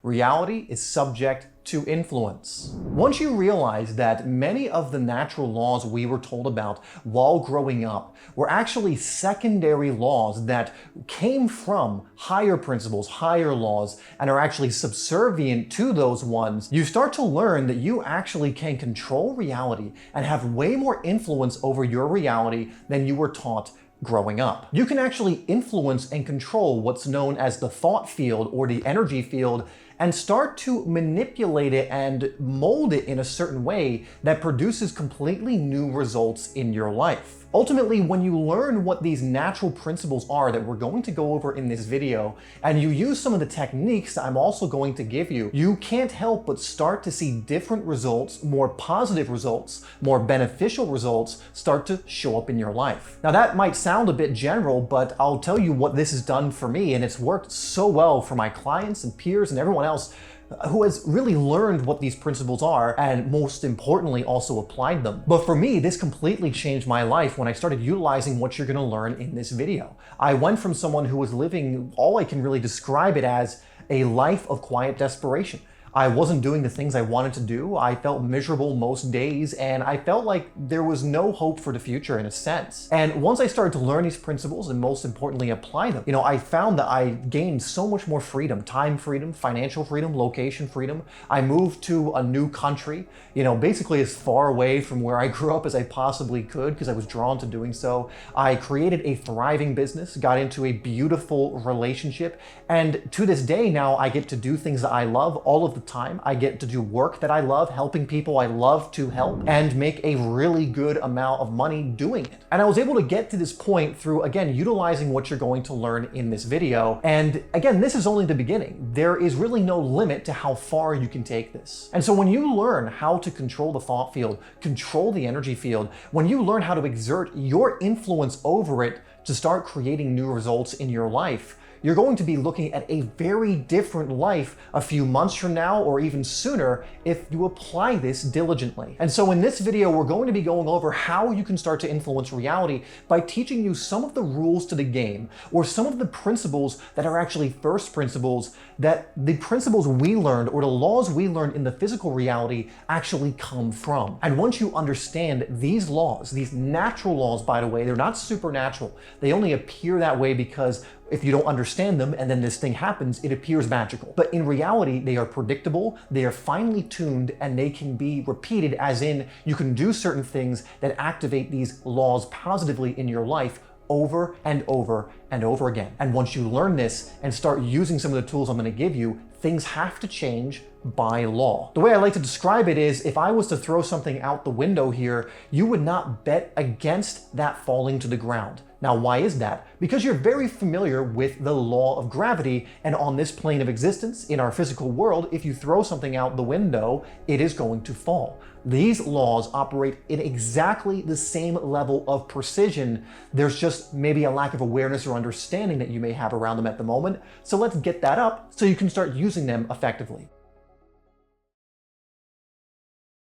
reality is subject to influence. Once you realize that many of the natural laws we were told about while growing up were actually secondary laws that came from higher principles, higher laws, and are actually subservient to those ones, you start to learn that you actually can control reality and have way more influence over your reality than you were taught growing up. You can actually influence and control what's known as the thought field or the energy field and start to manipulate it and mold it in a certain way that produces completely new results in your life. Ultimately, when you learn what these natural principles are that we're going to go over in this video, and you use some of the techniques that I'm also going to give you, you can't help but start to see different results, more positive results, more beneficial results start to show up in your life. Now that might sound a bit general, but I'll tell you what this has done for me, and it's worked so well for my clients and peers and everyone else who has really learned what these principles are and most importantly also applied them. But for me, this completely changed my life when I started utilizing what you're gonna learn in this video. I went from someone who was living, all I can really describe it as, a life of quiet desperation. I wasn't doing the things I wanted to do. I felt miserable most days, and I felt like there was no hope for the future in a sense. And once I started to learn these principles and most importantly apply them, I found that I gained so much more freedom, time freedom, financial freedom, location freedom. I moved to a new country, basically as far away from where I grew up as I possibly could because I was drawn to doing so. I created a thriving business, got into a beautiful relationship, and to this day now I get to do things that I love all of the time. I get to do work that I love, helping people I love to help, and make a really good amount of money doing it. And I was able to get to this point through, again, utilizing what you're going to learn in this video. And again, this is only the beginning. There is really no limit to how far you can take this. And so when you learn how to control the thought field, control the energy field, when you learn how to exert your influence over it to start creating new results in your life, you're going to be looking at a very different life a few months from now or even sooner if you apply this diligently. And so in this video, we're going to be going over how you can start to influence reality by teaching you some of the rules to the game, or some of the principles that are actually first principles, that the principles we learned or the laws we learned in the physical reality actually come from. And once you understand these laws, these natural laws, by the way, they're not supernatural. They only appear that way because if you don't understand them and then this thing happens, it appears magical. But in reality, they are predictable, they are finely tuned, and they can be repeated, as in you can do certain things that activate these laws positively in your life over and over and over again. And once you learn this and start using some of the tools I'm going to give you, things have to change by law. The way I like to describe it is, if I was to throw something out the window here, you would not bet against that falling to the ground. Now, why is that? Because you're very familiar with the law of gravity, and on this plane of existence, in our physical world, if you throw something out the window, it is going to fall. These laws operate in exactly the same level of precision. There's just maybe a lack of awareness or understanding that you may have around them at the moment. So let's get that up so you can start using them effectively.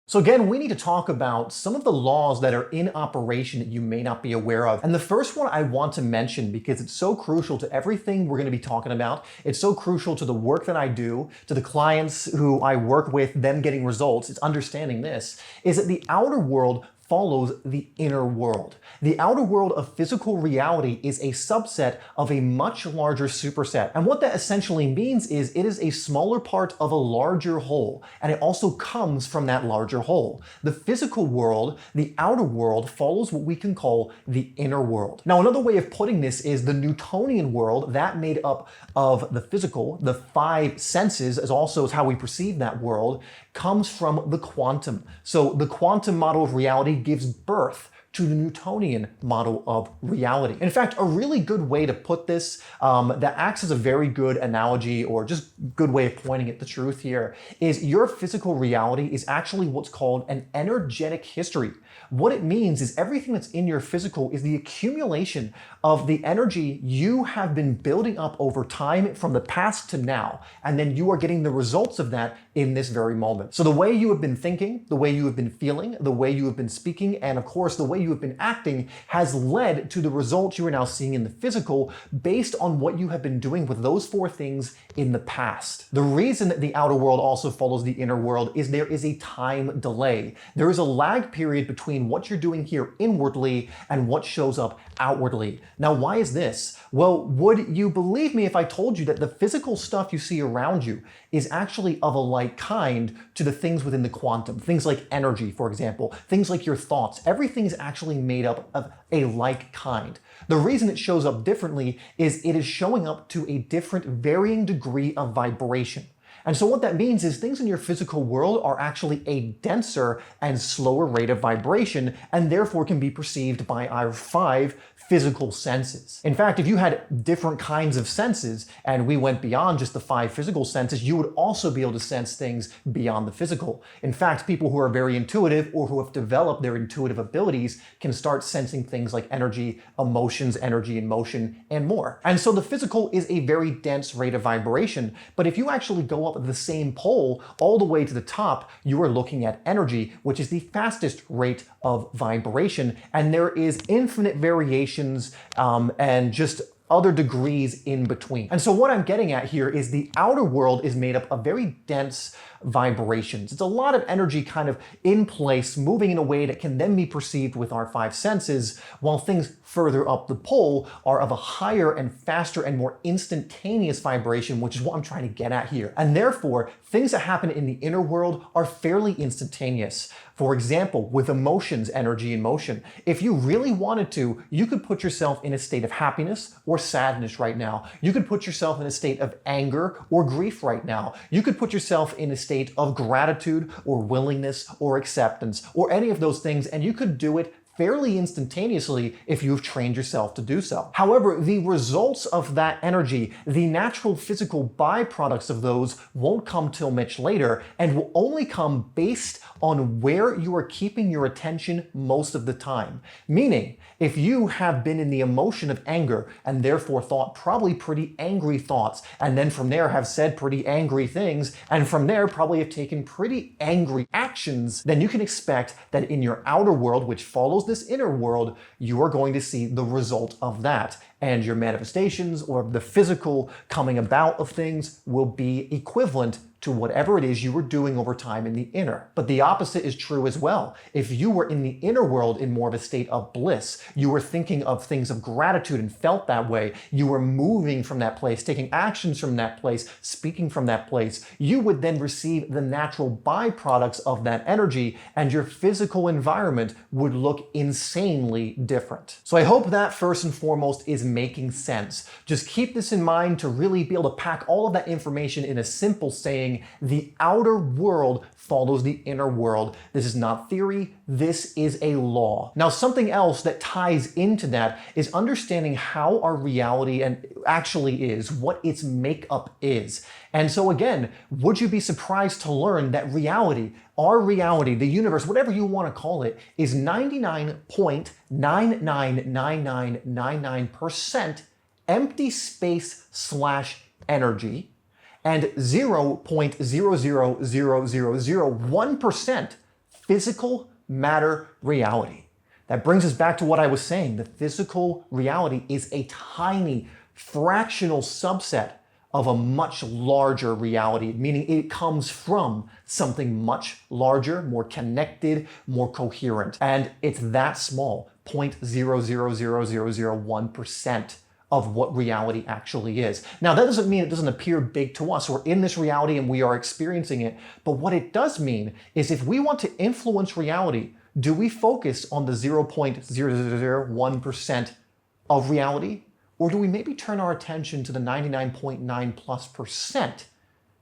So again, we need to talk about some of the laws that are in operation that you may not be aware of. And the first one I want to mention, because it's so crucial to everything we're going to be talking about, it's so crucial to the work that I do, to the clients who I work with, them getting results, it's understanding this, is that the outer world follows the inner world. The outer world of physical reality is a subset of a much larger superset. And what that essentially means is it is a smaller part of a larger whole, and it also comes from that larger whole. The physical world, the outer world, follows what we can call the inner world. Now, another way of putting this is the Newtonian world, that made up of the physical, the five senses, as also as how we perceive that world, comes from the quantum. So the quantum model of reality gives birth to the Newtonian model of reality. In fact, a really good way to put this that acts as a very good analogy, or just good way of pointing at the truth here, is your physical reality is actually what's called an energetic history. What it means is everything that's in your physical is the accumulation of the energy you have been building up over time from the past to now, and then you are getting the results of that in this very moment. So the way you have been thinking, the way you have been feeling, the way you have been speaking, and of course the way way you have been acting has led to the results you are now seeing in the physical based on what you have been doing with those four things in the past. The reason that the outer world also follows the inner world is there is a time delay. There is a lag period between what you're doing here inwardly and what shows up outwardly. Now, why is this? Well, would you believe me if I told you that the physical stuff you see around you is actually of a like kind to the things within the quantum? Things like energy, for example, things like your thoughts. Everything is actually made up of a like kind. The reason it shows up differently is it is showing up to a different varying degree of vibration. And so what that means is things in your physical world are actually a denser and slower rate of vibration, and therefore can be perceived by our 5 physical senses. In fact, if you had different kinds of senses and we went beyond just the 5 physical senses, you would also be able to sense things beyond the physical. In fact, people who are very intuitive or who have developed their intuitive abilities can start sensing things like energy, emotions, energy in motion, and more. And so the physical is a very dense rate of vibration, but if you actually go up the same pole all the way to the top, you are looking at energy, which is the fastest rate of vibration, and there is infinite variations and just other degrees in between. And so what I'm getting at here is the outer world is made up of very dense vibrations. It's a lot of energy kind of in place, moving in a way that can then be perceived with our 5 senses, while things further up the pole are of a higher and faster and more instantaneous vibration, which is what I'm trying to get at here. And therefore, things that happen in the inner world are fairly instantaneous. For example, with emotions, energy in motion, if you really wanted to, you could put yourself in a state of happiness or sadness right now. You could put yourself in a state of anger or grief right now. You could put yourself in a state of gratitude or willingness or acceptance or any of those things, and you could do it fairly instantaneously if you've trained yourself to do so. However, the results of that energy, the natural physical byproducts of those, won't come till much later and will only come based on where you are keeping your attention most of the time. Meaning, if you have been in the emotion of anger and therefore thought probably pretty angry thoughts, and then from there have said pretty angry things, and from there probably have taken pretty angry actions, then you can expect that in your outer world, which follows this inner world, you are going to see the result of that. And your manifestations or the physical coming about of things will be equivalent to whatever it is you were doing over time in the inner. But the opposite is true as well. If you were in the inner world in more of a state of bliss, you were thinking of things of gratitude and felt that way, you were moving from that place, taking actions from that place, speaking from that place, you would then receive the natural byproducts of that energy, and your physical environment would look insanely different. So I hope that first and foremost is making sense. Just keep this in mind to really be able to pack all of that information in a simple saying: the outer world follows the inner world. This is not theory, this is a law. Now, something else that ties into that is understanding how our reality and actually is, what its makeup is. And so again, would you be surprised to learn that reality, our reality, the universe, whatever you want to call it, is 99.999999% empty space / energy, and 0.00001% physical matter reality. That brings us back to what I was saying. The physical reality is a tiny fractional subset of a much larger reality, meaning it comes from something much larger, more connected, more coherent. And it's that small, 0.00001% of what reality actually is. Now, that doesn't mean it doesn't appear big to us. We're in this reality and we are experiencing it. But what it does mean is if we want to influence reality, do we focus on the 0.001% of reality? Or do we maybe turn our attention to the 99.9+%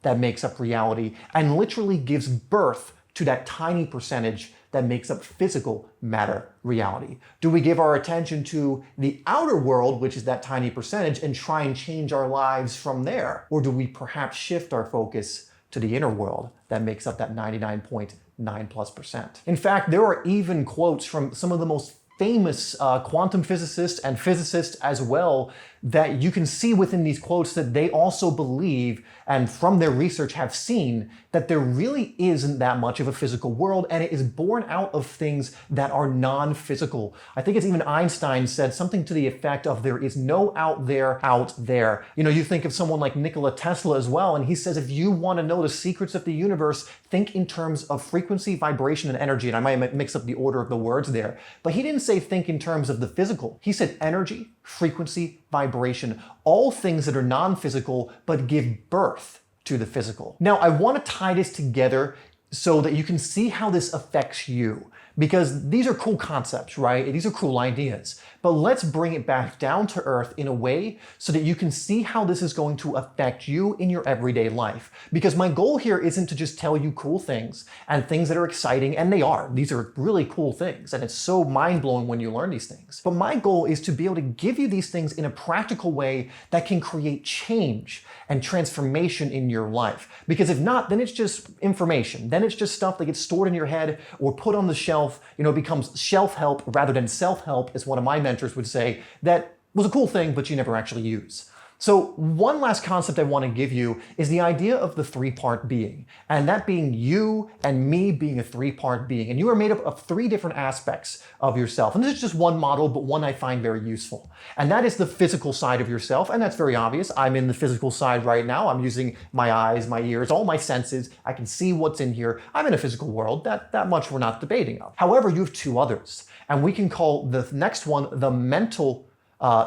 that makes up reality and literally gives birth to that tiny percentage that makes up physical matter reality? Do we give our attention to the outer world, which is that tiny percentage, and try and change our lives from there? Or do we perhaps shift our focus to the inner world that makes up that 99.9+%? In fact, there are even quotes from some of the most famous quantum physicists and physicists as well, that you can see within these quotes that they also believe, and from their research have seen, that there really isn't that much of a physical world, and it is born out of things that are non-physical. I think it's even Einstein said something to the effect of there is no out there out there. You know, you think of someone like Nikola Tesla as well, and he says if you want to know the secrets of the universe, think in terms of frequency, vibration, and energy. And I might mix up the order of the words there, but he didn't say think in terms of the physical. He said energy, frequency, vibration, all things that are non-physical but give birth to the physical. Now, I want to tie this together so that you can see how this affects you, because these are cool concepts, right? These are cool ideas. But let's bring it back down to earth in a way so that you can see how this is going to affect you in your everyday life. Because my goal here isn't to just tell you cool things and things that are exciting, and they are. These are really cool things, and it's so mind-blowing when you learn these things. But my goal is to be able to give you these things in a practical way that can create change and transformation in your life. Because if not, then it's just information. Then it's just stuff that gets stored in your head or put on the shelf. You know, it becomes shelf help rather than self-help, as one of my mentors would say. That was a cool thing, but you never actually use. So one last concept I want to give you is the idea of the three-part being, and that being you and me being a three-part being. And you are made up of three different aspects of yourself. And this is just one model, but one I find very useful. And that is the physical side of yourself, and that's very obvious. I'm in the physical side right now. I'm using my eyes, my ears, all my senses. I can see what's in here. I'm in a physical world. That much we're not debating of. However, you have two others, and we can call the next one the mental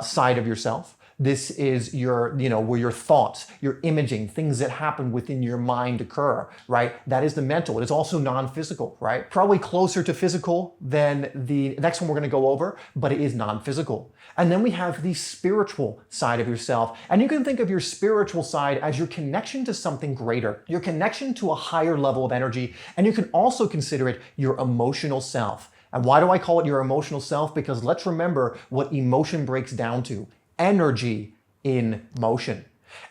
side of yourself. This is your, where your thoughts, your imaging, things that happen within your mind occur, right? That is the mental. It is also non-physical, right? Probably closer to physical than the next one we're going to go over, but it is non-physical. And then we have the spiritual side of yourself. And you can think of your spiritual side as your connection to something greater, your connection to a higher level of energy. And you can also consider it your emotional self. And why do I call it your emotional self? Because let's remember what emotion breaks down to. Energy in motion.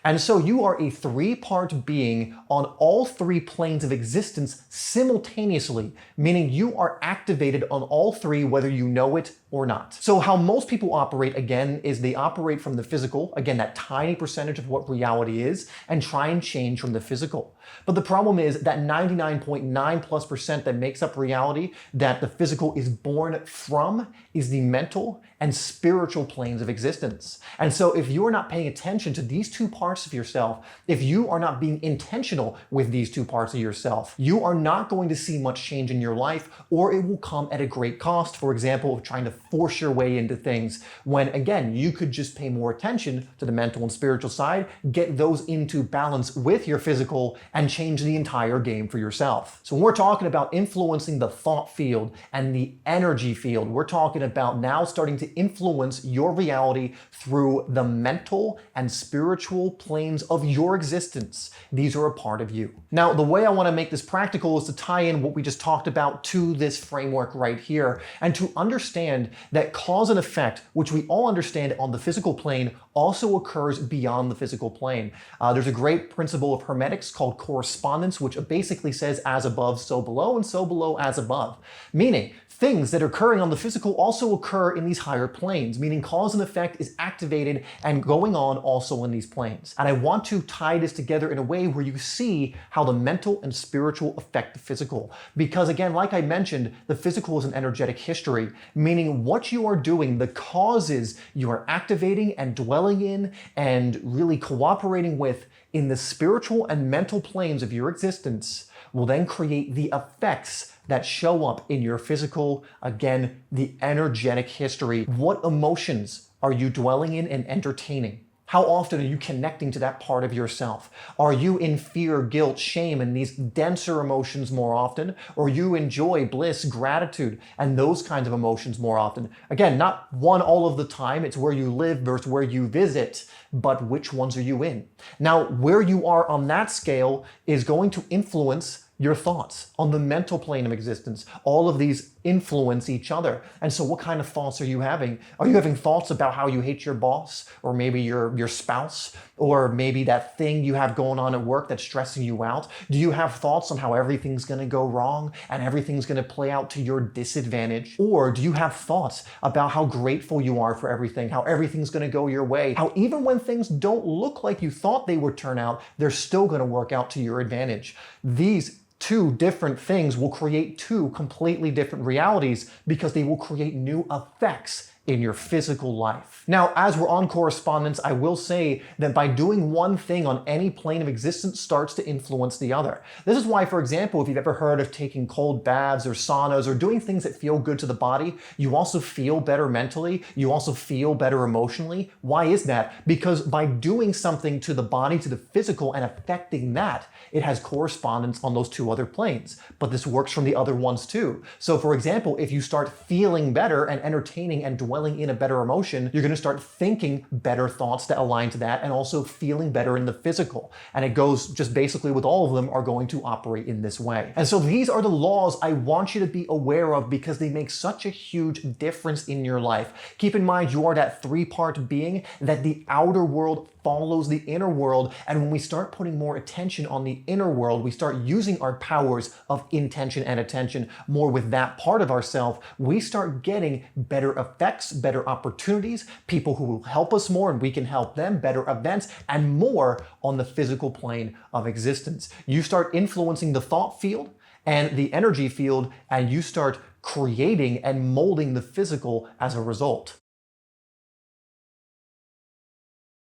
And so you are a three-part being on all three planes of existence simultaneously, meaning you are activated on all three whether you know it or not. So how most people operate, again, is they operate from the physical, again, that tiny percentage of what reality is, and try and change from the physical. But the problem is that 99.9+% that makes up reality, that the physical is born from, is the mental and spiritual planes of existence. And so if you're not paying attention to these two parts of yourself, if you are not being intentional with these two parts of yourself, you are not going to see much change in your life, or it will come at a great cost. For example, of trying to force your way into things when, again, you could just pay more attention to the mental and spiritual side, get those into balance with your physical, and change the entire game for yourself. So when we're talking about influencing the thought field and the energy field, we're talking about now starting to influence your reality through the mental and spiritual planes of your existence. These are a part of you. Now, the way I want to make this practical is to tie in what we just talked about to this framework right here, and to understand that cause and effect, which we all understand on the physical plane, also occurs beyond the physical plane. There's a great principle of hermeneutics called correspondence, which basically says as above, so below, and so below, as above. Meaning, things that are occurring on the physical also occur in these higher planes, meaning cause and effect is activated and going on also in these planes. And I want to tie this together in a way where you see how the mental and spiritual affect the physical. Because again, like I mentioned, the physical is an energetic history, meaning what you are doing, the causes you are activating and dwelling in and really cooperating with in the spiritual and mental planes of your existence will then create the effects that show up in your physical, again, the energetic history. What emotions are you dwelling in and entertaining? How often are you connecting to that part of yourself? Are you in fear, guilt, shame, and these denser emotions more often? Or you enjoy bliss, gratitude, and those kinds of emotions more often? Again, not one all of the time. It's where you live versus where you visit, but which ones are you in? Now, where you are on that scale is going to influence your thoughts, on the mental plane of existence. All of these influence each other. And so what kind of thoughts are you having? Are you having thoughts about how you hate your boss, or maybe your spouse, or maybe that thing you have going on at work that's stressing you out? Do you have thoughts on how everything's going to go wrong and everything's going to play out to your disadvantage? Or do you have thoughts about how grateful you are for everything, how everything's going to go your way, how even when things don't look like you thought they would turn out, they're still going to work out to your advantage? These two different things will create two completely different realities because they will create new effects in your physical life. Now, as we're on correspondence, I will say that by doing one thing on any plane of existence starts to influence the other. This is why, for example, if you've ever heard of taking cold baths or saunas or doing things that feel good to the body, you also feel better mentally, you also feel better emotionally. Why is that? Because by doing something to the body, to the physical, and affecting that, it has correspondence on those two other planes. But this works from the other ones too. So for example, if you start feeling better and entertaining and dwelling in a better emotion, you're going to start thinking better thoughts that align to that and also feeling better in the physical. And it goes just basically with all of them are going to operate in this way. And so these are the laws I want you to be aware of because they make such a huge difference in your life. Keep in mind you are that three-part being, that the outer world follows the inner world. And when we start putting more attention on the inner world, we start using our powers of intention and attention more with that part of ourselves, we start getting better effects, better opportunities, people who will help us more and we can help them, better events, and more on the physical plane of existence. You start influencing the thought field and the energy field, and you start creating and molding the physical as a result.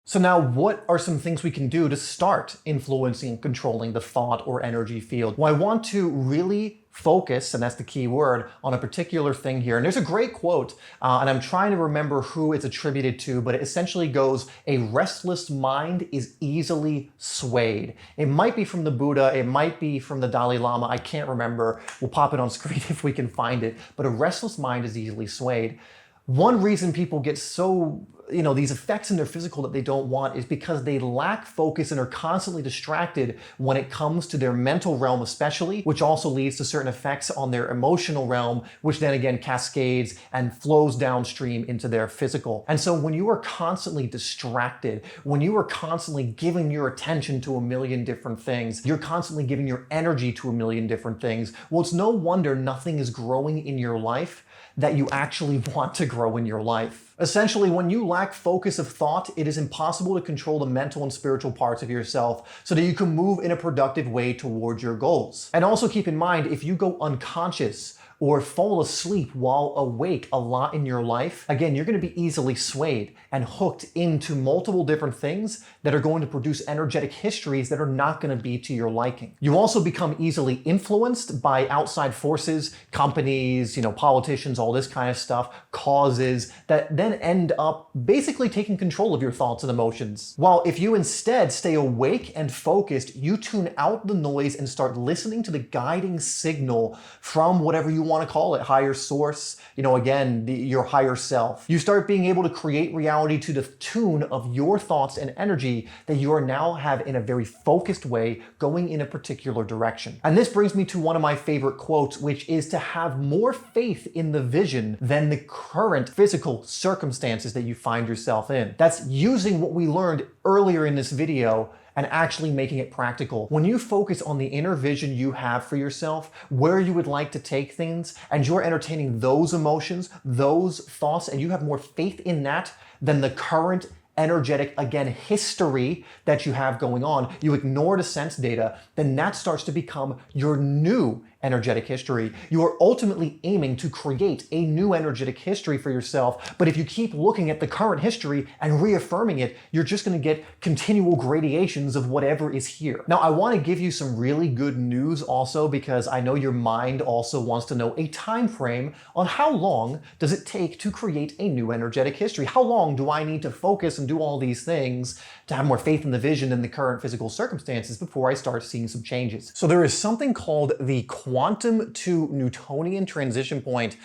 So now what are some things we can do to start influencing and controlling the thought or energy field? Well, I want to really focus, and that's the key word, on a particular thing here. And there's a great quote, and I'm trying to remember who it's attributed to, but it essentially goes, "A restless mind is easily swayed." It might be from the Buddha, it might be from the Dalai Lama, I can't remember. We'll pop it on screen if we can find it. But a restless mind is easily swayed. One reason people get so, these effects in their physical that they don't want is because they lack focus and are constantly distracted when it comes to their mental realm especially, which also leads to certain effects on their emotional realm, which then again cascades and flows downstream into their physical. And so when you are constantly distracted, when you are constantly giving your attention to a million different things, you're constantly giving your energy to a million different things, well, it's no wonder nothing is growing in your life that you actually want to grow in your life. Essentially, when you lack focus of thought, it is impossible to control the mental and spiritual parts of yourself so that you can move in a productive way towards your goals. And also keep in mind, if you go unconscious or fall asleep while awake a lot in your life, again, you're going to be easily swayed and hooked into multiple different things that are going to produce energetic histories that are not going to be to your liking. You also become easily influenced by outside forces, companies, politicians, all this kind of stuff, causes that then end up basically taking control of your thoughts and emotions. While if you instead stay awake and focused, you tune out the noise and start listening to the guiding signal from whatever you want to call it, higher source, again, your higher self. You start being able to create reality to the tune of your thoughts and energy that you are now have in a very focused way going in a particular direction. And this brings me to one of my favorite quotes, which is to have more faith in the vision than the current physical circumstances that you find yourself in. That's using what we learned earlier in this video and actually making it practical. When you focus on the inner vision you have for yourself, where you would like to take things, and you're entertaining those emotions, those thoughts, and you have more faith in that than the current energetic, again, history that you have going on, you ignore the sense data, then that starts to become your new energetic history. You are ultimately aiming to create a new energetic history for yourself, but if you keep looking at the current history and reaffirming it, you're just going to get continual gradations of whatever is here. Now, I want to give you some really good news also, because I know your mind also wants to know a time frame on how long does it take to create a new energetic history? How long do I need to focus and do all these things to have more faith in the vision than the current physical circumstances before I start seeing some changes? So there is something called the quantum to Newtonian transition point.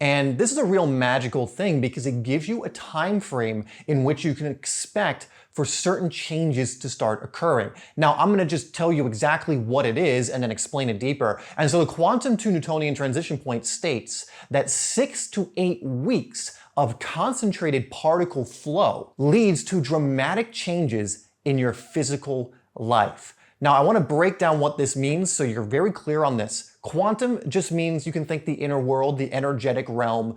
And this is a real magical thing because it gives you a time frame in which you can expect for certain changes to start occurring. Now, I'm gonna just tell you exactly what it is and then explain it deeper. And so the quantum to Newtonian transition point states that 6 to 8 weeks of concentrated particle flow leads to dramatic changes in your physical life. Now, I want to break down what this means so you're very clear on this. Quantum just means you can think the inner world, the energetic realm.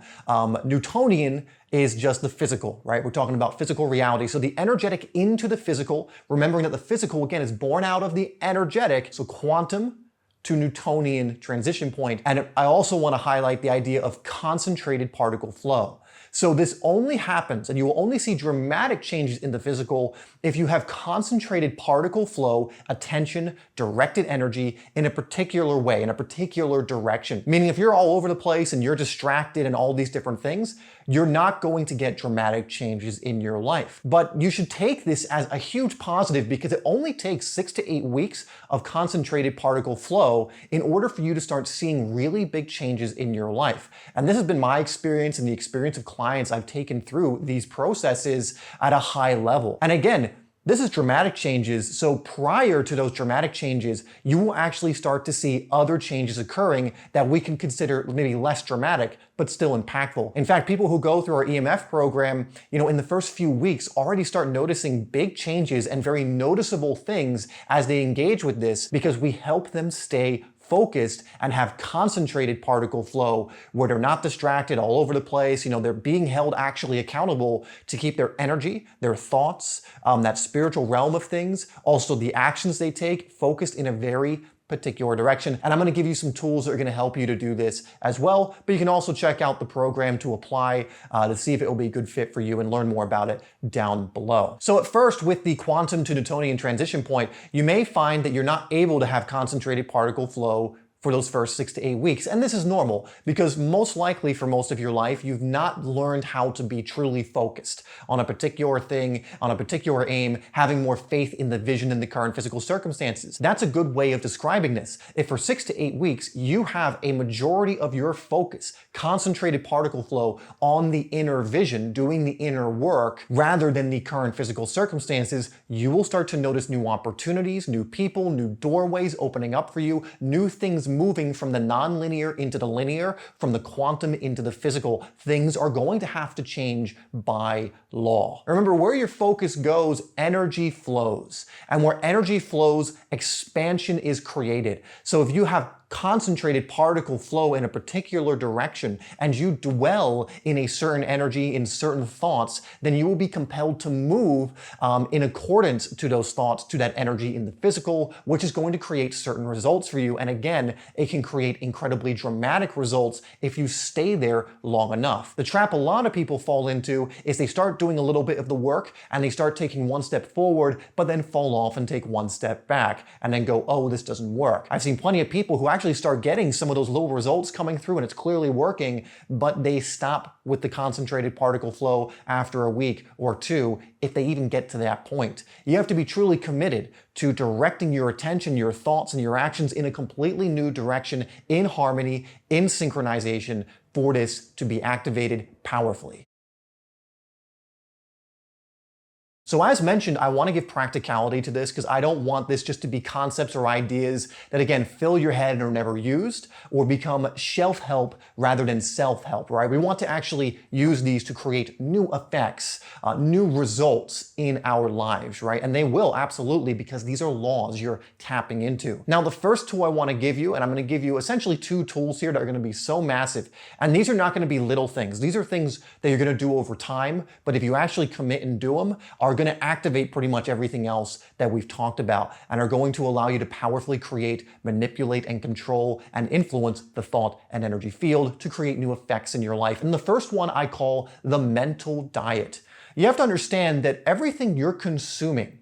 Newtonian is just the physical, right? We're talking about physical reality. So the energetic into the physical, remembering that the physical, again, is born out of the energetic. So quantum to Newtonian transition point. And I also want to highlight the idea of concentrated particle flow. So this only happens, and you will only see dramatic changes in the physical if you have concentrated particle flow, attention, directed energy in a particular way, in a particular direction. Meaning if you're all over the place and you're distracted and all these different things, you're not going to get dramatic changes in your life. But you should take this as a huge positive because it only takes 6 to 8 weeks of concentrated particle flow in order for you to start seeing really big changes in your life. And this has been my experience and the experience of clients I've taken through these processes at a high level. And again, this is dramatic changes, so prior to those dramatic changes, you will actually start to see other changes occurring that we can consider maybe less dramatic, but still impactful. In fact, people who go through our EMF program, in the first few weeks already start noticing big changes and very noticeable things as they engage with this because we help them stay focused and have concentrated particle flow where they're not distracted all over the place. They're being held actually accountable to keep their energy, their thoughts, that spiritual realm of things, also the actions they take focused in a very particular direction. And I'm going to give you some tools that are going to help you to do this as well. But you can also check out the program to apply to see if it will be a good fit for you and learn more about it down below. So at first, with the quantum to Newtonian transition point, you may find that you're not able to have concentrated particle flow for those first 6 to 8 weeks. And this is normal because most likely for most of your life, you've not learned how to be truly focused on a particular thing, on a particular aim, having more faith in the vision in the current physical circumstances. That's a good way of describing this. If for 6 to 8 weeks, you have a majority of your focus, concentrated particle flow on the inner vision, doing the inner work, rather than the current physical circumstances, you will start to notice new opportunities, new people, new doorways opening up for you, new things moving from the nonlinear into the linear, from the quantum into the physical. Things are going to have to change by law. Remember, where your focus goes, energy flows. And where energy flows, expansion is created. So if you have concentrated particle flow in a particular direction and you dwell in a certain energy, in certain thoughts, then you will be compelled to move in accordance to those thoughts, to that energy in the physical, which is going to create certain results for you. And again, it can create incredibly dramatic results if you stay there long enough. The trap a lot of people fall into is they start doing a little bit of the work and they start taking one step forward, but then fall off and take one step back and then go, oh, this doesn't work. I've seen plenty of people who actually start getting some of those little results coming through and it's clearly working, but they stop with the concentrated particle flow after a week or two, if they even get to that point. You have to be truly committed to directing your attention, your thoughts, and your actions in a completely new direction, in harmony, in synchronization, for this to be activated powerfully. So as mentioned, I want to give practicality to this because I don't want this just to be concepts or ideas that, again, fill your head and are never used or become shelf help rather than self-help, right? We want to actually use these to create new effects, new results in our lives, right? And they will, absolutely, because these are laws you're tapping into. Now, the first tool I want to give you, and I'm going to give you essentially 2 tools here that are going to be so massive, and these are not going to be little things. These are things that you're going to do over time, but if you actually commit and do them, are going to activate pretty much everything else that we've talked about and are going to allow you to powerfully create, manipulate, and control and influence the thought and energy field to create new effects in your life. And the first one I call the mental diet. You have to understand that everything you're consuming,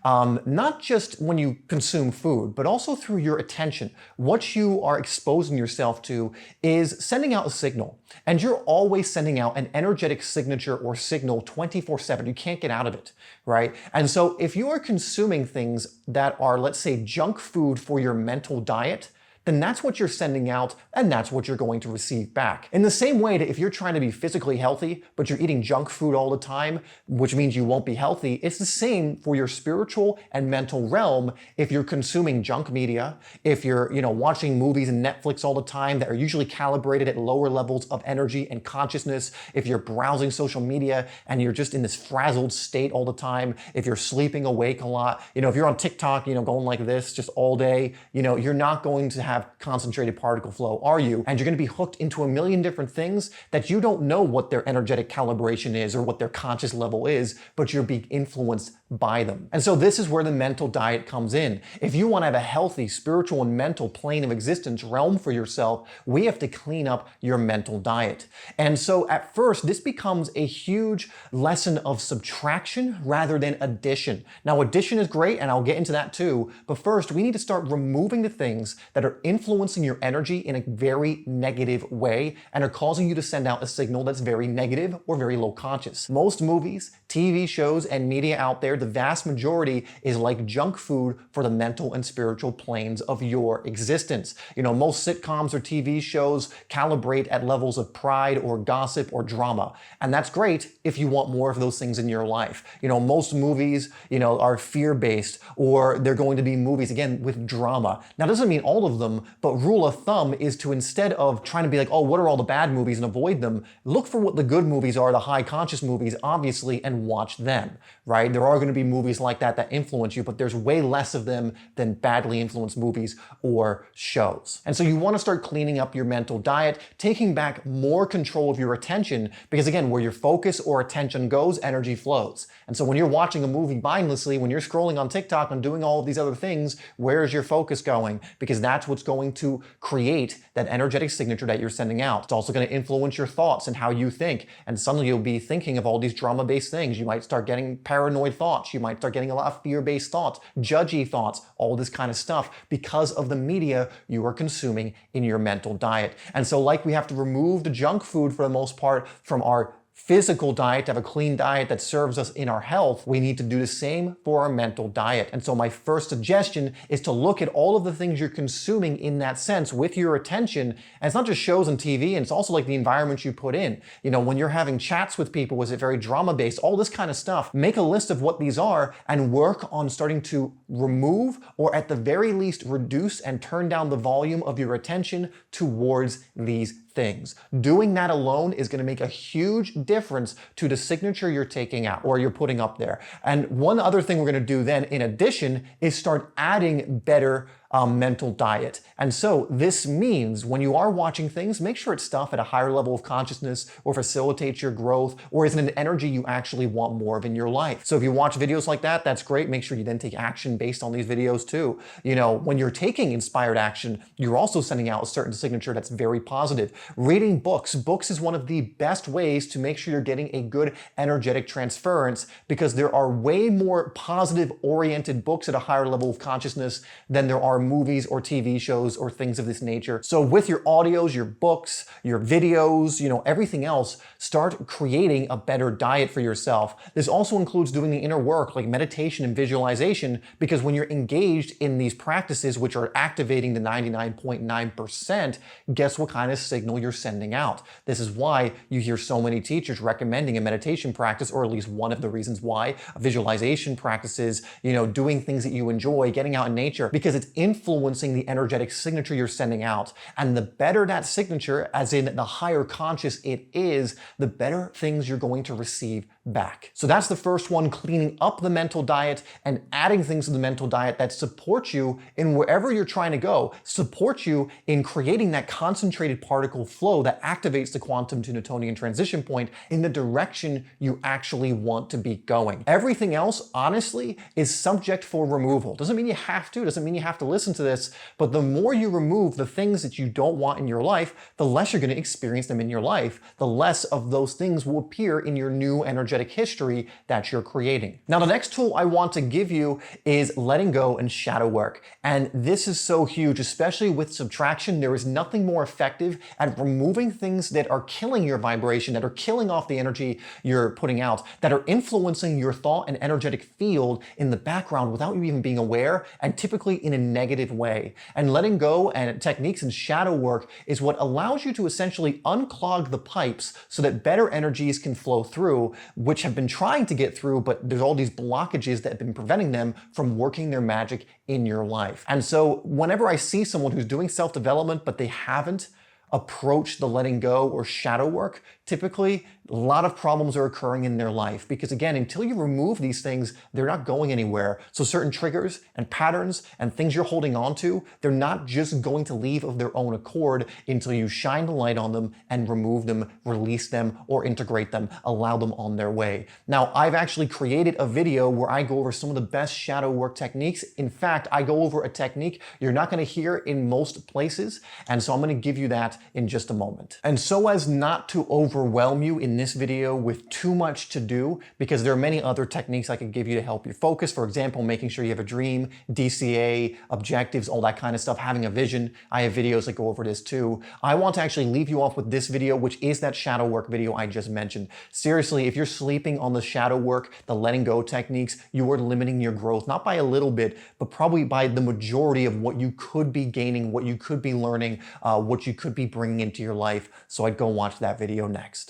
not just when you consume food, but also through your attention. What you are exposing yourself to is sending out a signal. And you're always sending out an energetic signature or signal 24/7. You can't get out of it, right? And so if you are consuming things that are, let's say, junk food for your mental diet, then that's what you're sending out and that's what you're going to receive back. In the same way that if you're trying to be physically healthy, but you're eating junk food all the time, which means you won't be healthy, it's the same for your spiritual and mental realm. If you're consuming junk media, if you're, watching movies and Netflix all the time that are usually calibrated at lower levels of energy and consciousness, if you're browsing social media and you're just in this frazzled state all the time, if you're sleeping awake a lot, if you're on TikTok, going like this just all day, you're not going to have concentrated particle flow, are you? And you're going to be hooked into a million different things that you don't know what their energetic calibration is or what their conscious level is, but you're being influenced by them. And so this is where the mental diet comes in. If you want to have a healthy spiritual and mental plane of existence realm for yourself, we have to clean up your mental diet. And so at first, this becomes a huge lesson of subtraction rather than addition. Now, addition is great, and I'll get into that too, but first, we need to start removing the things that are influencing your energy in a very negative way and are causing you to send out a signal that's very negative or very low conscious. Most movies, TV shows, and media out there, the vast majority is like junk food for the mental and spiritual planes of your existence. Most sitcoms or TV shows calibrate at levels of pride or gossip or drama. And that's great if you want more of those things in your life. Most movies, are fear-based, or they're going to be movies, again, with drama. Now, it doesn't mean all of them, but rule of thumb is to, instead of trying to be like, oh, what are all the bad movies and avoid them, look for what the good movies are, the high conscious movies, obviously, and watch them, right? There are going to be movies like that influence you, but there's way less of them than badly influenced movies or shows. And so you want to start cleaning up your mental diet, taking back more control of your attention, because again, where your focus or attention goes, energy flows. And so when you're watching a movie mindlessly, when you're scrolling on TikTok and doing all of these other things, where is your focus going? Because that's what's going to create that energetic signature that you're sending out. It's also going to influence your thoughts and how you think. And suddenly you'll be thinking of all these drama-based things. You might start getting paranoid thoughts. You might start getting a lot of fear-based thoughts, judgy thoughts, all this kind of stuff because of the media you are consuming in your mental diet. And so like we have to remove the junk food for the most part from our physical diet, to have a clean diet that serves us in our health, we need to do the same for our mental diet. And so my first suggestion is to look at all of the things you're consuming in that sense with your attention. And it's not just shows and TV, and it's also like the environment you put in. When you're having chats with people, was it very drama-based? All this kind of stuff. Make a list of what these are and work on starting to remove, or at the very least reduce and turn down the volume of your attention towards these things. Doing that alone is going to make a huge difference to the signature you're taking out or you're putting up there. And one other thing we're going to do then, in addition, is start adding better mental diet. And so this means when you are watching things, make sure it's stuff at a higher level of consciousness or facilitates your growth or is an energy you actually want more of in your life. So if you watch videos like that, that's great. Make sure you then take action based on these videos too. When you're taking inspired action, you're also sending out a certain signature that's very positive. Reading books. Books is one of the best ways to make sure you're getting a good energetic transference, because there are way more positive oriented books at a higher level of consciousness than there are movies or TV shows or things of this nature. So with your audios, your books, your videos, everything else, start creating a better diet for yourself. This also includes doing the inner work like meditation and visualization, because when you're engaged in these practices, which are activating the 99.9%, guess what kind of signal you're sending out. This is why you hear so many teachers recommending a meditation practice, or at least one of the reasons why, visualization practices, doing things that you enjoy, getting out in nature, because it's influencing the energetic signature you're sending out. And the better that signature, as in the higher conscious it is, the better things you're going to receive back. So that's the first one, cleaning up the mental diet and adding things to the mental diet that support you in wherever you're trying to go, support you in creating that concentrated particle flow that activates the quantum to Newtonian transition point in the direction you actually want to be going. Everything else, honestly, is subject for removal. Doesn't mean you have to, doesn't mean you have to listen to this, but the more you remove the things that you don't want in your life, the less you're going to experience them in your life, the less of those things will appear in your new energetic energetic history that you're creating. Now, the next tool I want to give you is letting go and shadow work. And this is so huge, especially with subtraction. There is nothing more effective at removing things that are killing your vibration, that are killing off the energy you're putting out, that are influencing your thought and energetic field in the background without you even being aware, and typically in a negative way. And letting go and techniques and shadow work is what allows you to essentially unclog the pipes so that better energies can flow through, which have been trying to get through, but there's all these blockages that have been preventing them from working their magic in your life. And so whenever I see someone who's doing self-development, but they haven't approached the letting go or shadow work, typically a lot of problems are occurring in their life because, again, until you remove these things, they're not going anywhere. So certain triggers and patterns and things you're holding on to, they're not just going to leave of their own accord until you shine the light on them and remove them, release them, or integrate them, allow them on their way. Now, I've actually created a video where I go over some of the best shadow work techniques. In fact, I go over a technique you're not going to hear in most places, and so I'm going to give you that in just a moment. And so as not to overwhelm you in this video with too much to do, because there are many other techniques I could give you to help you focus. For example, making sure you have a dream, DCA, objectives, all that kind of stuff, having a vision. I have videos that go over this too. I want to actually leave you off with this video, which is that shadow work video I just mentioned. Seriously, if you're sleeping on the shadow work, the letting go techniques, you are limiting your growth, not by a little bit, but probably by the majority of what you could be gaining, what you could be learning, what you could be bringing into your life. So I'd go watch that video next.